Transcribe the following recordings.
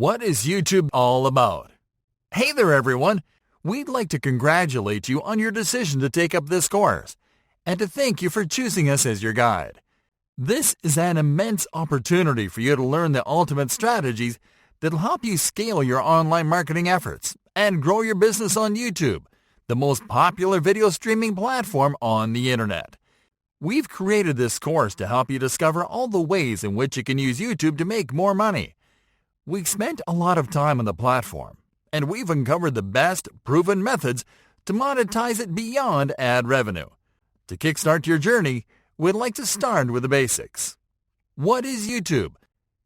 What is YouTube all about? Hey there everyone! We'd like to congratulate you on your decision to take up this course, and to thank you for choosing us as your guide. This is an immense opportunity for you to learn the ultimate strategies that'll help you scale your online marketing efforts and grow your business on YouTube, the most popular video streaming platform on the internet. We've created this course to help you discover all the ways in which you can use YouTube to make more money. We've spent a lot of time on the platform, and we've uncovered the best proven methods to monetize it beyond ad revenue. To kickstart your journey, we'd like to start with the basics. What is YouTube?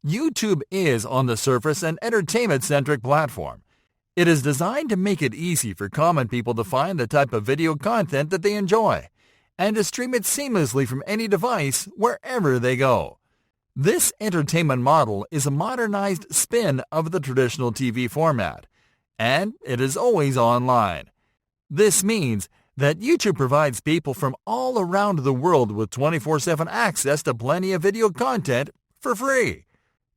YouTube is, on the surface, an entertainment-centric platform. It is designed to make it easy for common people to find the type of video content that they enjoy, and to stream it seamlessly from any device wherever they go. This entertainment model is a modernized spin of the traditional TV format, and it is always online. This means that YouTube provides people from all around the world with 24/7 access to plenty of video content for free.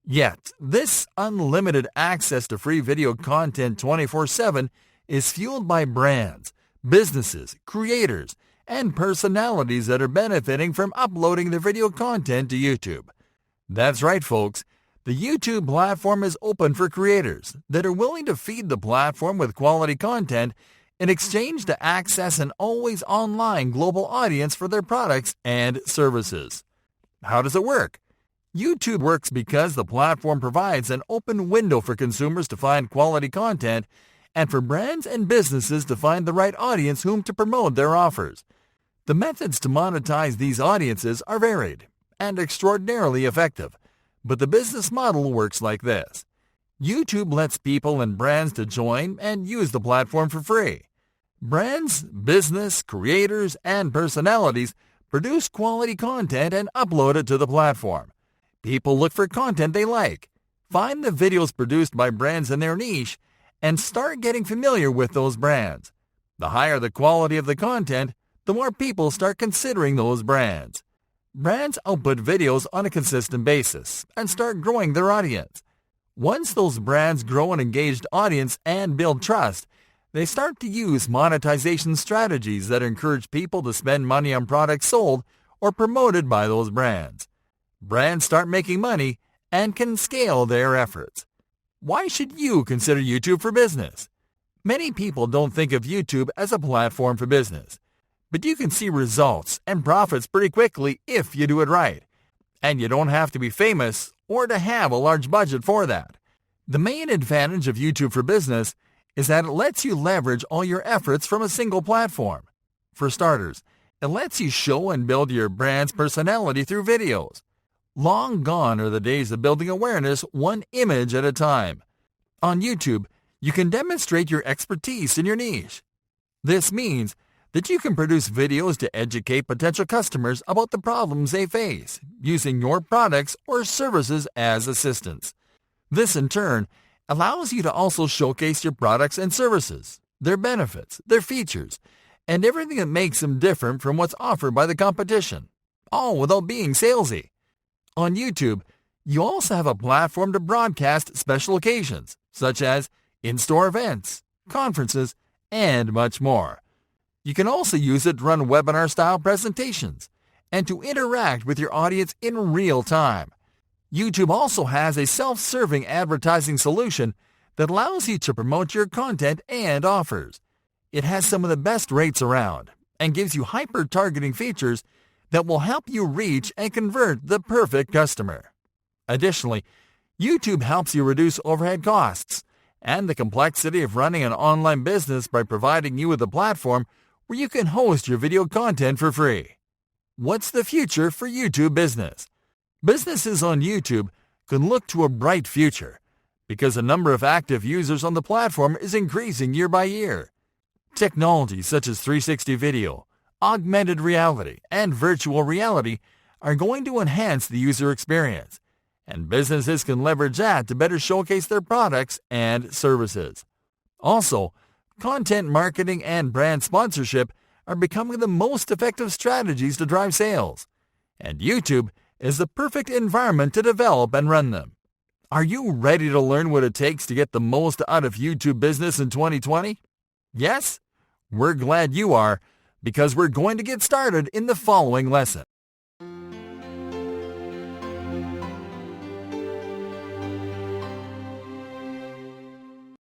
Yet, this unlimited access to free video content 24/7 is fueled by brands, businesses, creators, and personalities that are benefiting from uploading their video content to YouTube. That's right, folks. The YouTube platform is open for creators that are willing to feed the platform with quality content in exchange to access an always online global audience for their products and services. How does it work? YouTube works because the platform provides an open window for consumers to find quality content and for brands and businesses to find the right audience whom to promote their offers. The methods to monetize these audiences are varied and extraordinarily effective, but the business model works like this. YouTube lets people and brands to join and use the platform for free. Brands, business, creators, and personalities produce quality content and upload it to the platform. People look for content they like, find the videos produced by brands in their niche, and start getting familiar with those brands. The higher the quality of the content, the more people start considering those brands. Brands output videos on a consistent basis and start growing their audience. Once those brands grow an engaged audience and build trust, they start to use monetization strategies that encourage people to spend money on products sold or promoted by those brands. Brands start making money and can scale their efforts. Why should you consider YouTube for business? Many people don't think of YouTube as a platform for business, but you can see results and profits pretty quickly if you do it right. And you don't have to be famous or to have a large budget for that. The main advantage of YouTube for business is that it lets you leverage all your efforts from a single platform. For starters, it lets you show and build your brand's personality through videos. Long gone are the days of building awareness one image at a time. On YouTube, you can demonstrate your expertise in your niche. This means that you can produce videos to educate potential customers about the problems they face, using your products or services as assistants. This, in turn, allows you to also showcase your products and services, their benefits, their features, and everything that makes them different from what's offered by the competition, all without being salesy. On YouTube, you also have a platform to broadcast special occasions, such as in-store events, conferences, and much more. You can also use it to run webinar-style presentations and to interact with your audience in real time. YouTube also has a self-serving advertising solution that allows you to promote your content and offers. It has some of the best rates around and gives you hyper-targeting features that will help you reach and convert the perfect customer. Additionally, YouTube helps you reduce overhead costs and the complexity of running an online business by providing you with a platform where you can host your video content for free. What's the future for YouTube business? Businesses on YouTube can look to a bright future because the number of active users on the platform is increasing year by year. Technologies such as 360 video, augmented reality, and virtual reality are going to enhance the user experience, and businesses can leverage that to better showcase their products and services. Also, content marketing and brand sponsorship are becoming the most effective strategies to drive sales, and YouTube is the perfect environment to develop and run them. Are you ready to learn what it takes to get the most out of YouTube business in 2020? Yes? We're glad you are, because we're going to get started in the following lesson.